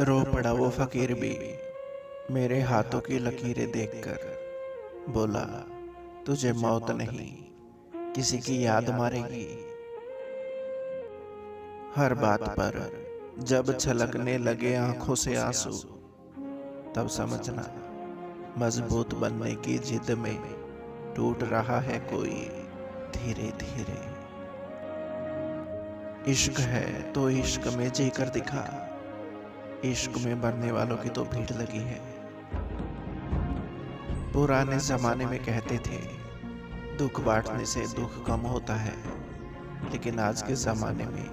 रो पड़ा वो फकीर भी मेरे हाथों की लकीरें देखकर। बोला, तुझे मौत नहीं किसी की याद मारेगी। हर बात पर जब छलकने लगे आंखों से आंसू, तब समझना मजबूत बनने की जिद में टूट रहा है कोई धीरे धीरे। इश्क है तो इश्क में जीकर दिखा, इश्क में मरने वालों की तो भीड़ लगी है। पुराने जमाने में कहते थे दुख बांटने से दुख कम होता है, लेकिन आज के जमाने में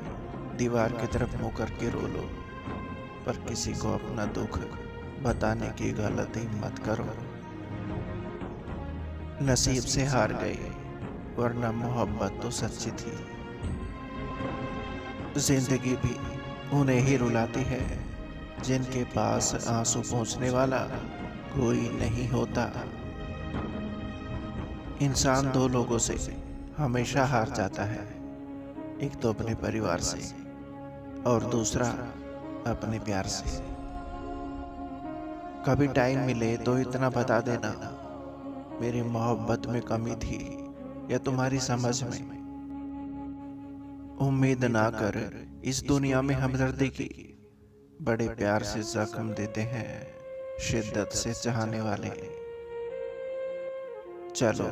दीवार की तरफ मुंह करके रो लो, पर किसी को अपना दुख बताने की गलती मत करो। नसीब से हार गए, वरना मोहब्बत तो सच्ची थी। जिंदगी भी उन्हें ही रुलाती है जिनके पास आंसू पहुंचने वाला कोई नहीं होता। इंसान दो लोगों से हमेशा हार जाता है, एक तो अपने परिवार से और दूसरा अपने प्यार से। कभी टाइम मिले तो इतना बता देना, मेरी मोहब्बत में कमी थी या तुम्हारी समझ में। उम्मीद ना कर इस दुनिया में हमदर्दी की, बड़े प्यार से जख्म देते हैं शिद्दत से चाहने वाले। चलो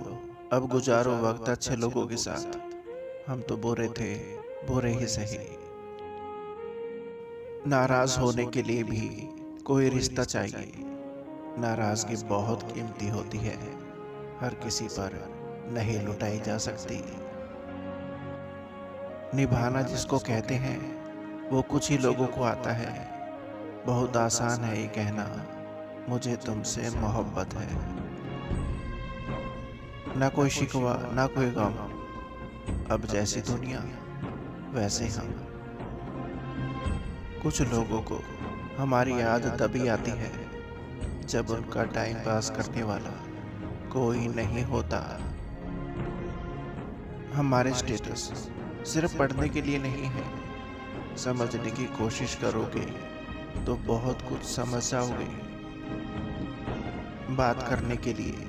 अब गुजारो वक्त अच्छे लोगों के साथ, हम तो बुरे थे बुरे ही सही। नाराज होने के लिए भी कोई रिश्ता चाहिए, नाराजगी बहुत कीमती होती है, हर किसी पर नहीं लुटाई जा सकती। निभाना जिसको कहते हैं वो कुछ ही लोगों को आता है। बहुत आसान है ये कहना, मुझे तुमसे मोहब्बत है। ना कोई शिकवा ना कोई गम, अब जैसी दुनिया वैसे हम। कुछ लोगों को हमारी याद तभी आती है जब उनका टाइम पास करने वाला कोई नहीं होता। हमारे स्टेटस सिर्फ पढ़ने के लिए नहीं है, समझने की कोशिश करोगे तो बहुत कुछ समझ जाओगे। बात करने के लिए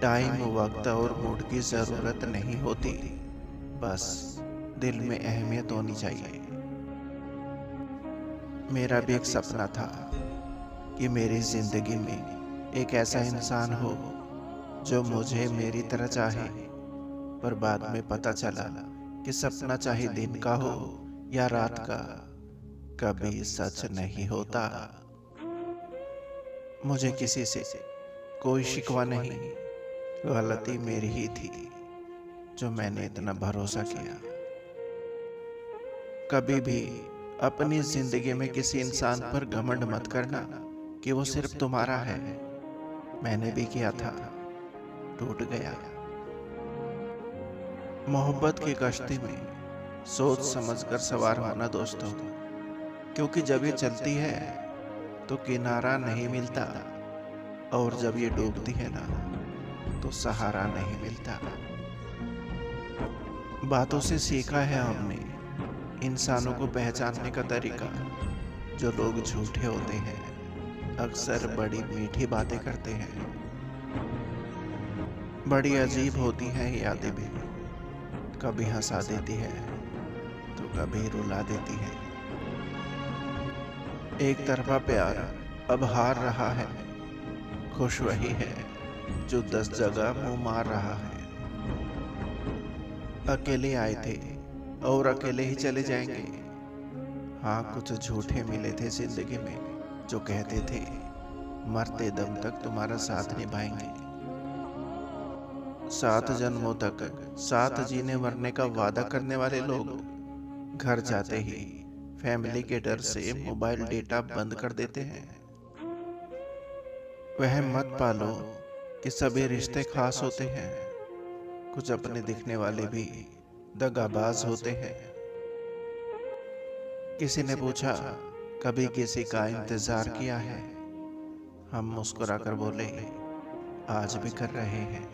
टाइम, वक्त और मूड की जरूरत नहीं होती, बस दिल में अहमियत होनी चाहिए। मेरा भी एक सपना था कि मेरी जिंदगी में एक ऐसा इंसान हो जो मुझे मेरी तरह चाहे, पर बाद में पता चला कि सपना चाहे दिन का हो या रात का, कभी सच नहीं होता। मुझे किसी से कोई शिकवा नहीं, गलती मेरी ही थी जो मैंने इतना भरोसा किया। कभी भी अपनी जिंदगी में किसी इंसान पर घमंड मत करना कि वो सिर्फ तुम्हारा है। मैंने भी किया था, टूट गया। मोहब्बत की कश्ती में सोच समझकर सवार होना दोस्तों, क्योंकि जब ये चलती है तो किनारा नहीं मिलता, और जब ये डूबती है ना तो सहारा नहीं मिलता। बातों से सीखा है हमने इंसानों को पहचानने का तरीका। जो लोग झूठे होते हैं अक्सर बड़ी मीठी बातें करते हैं। बड़ी अजीब होती हैं यादें भी, कभी हंसा देती है तो कभी रुला देती है। एक तरफा प्यार अब हार रहा है, खुश वही है जो 10 जगह मुंह मार रहा है। अकेले आए थे और अकेले ही चले जाएंगे। हाँ, कुछ झूठे मिले थे जिंदगी में जो कहते थे मरते दम तक तुम्हारा साथ निभाएंगे। 7 जन्मों तक साथ जीने मरने का वादा करने वाले लोग घर जाते ही फैमिली के डर से मोबाइल डेटा बंद कर देते हैं। वह मत पालो कि सभी रिश्ते खास होते हैं, कुछ अपने दिखने वाले भी दगाबाज होते हैं। किसी ने पूछा कभी किसी का इंतजार किया है, हम मुस्कुराकर बोले आज भी कर रहे हैं।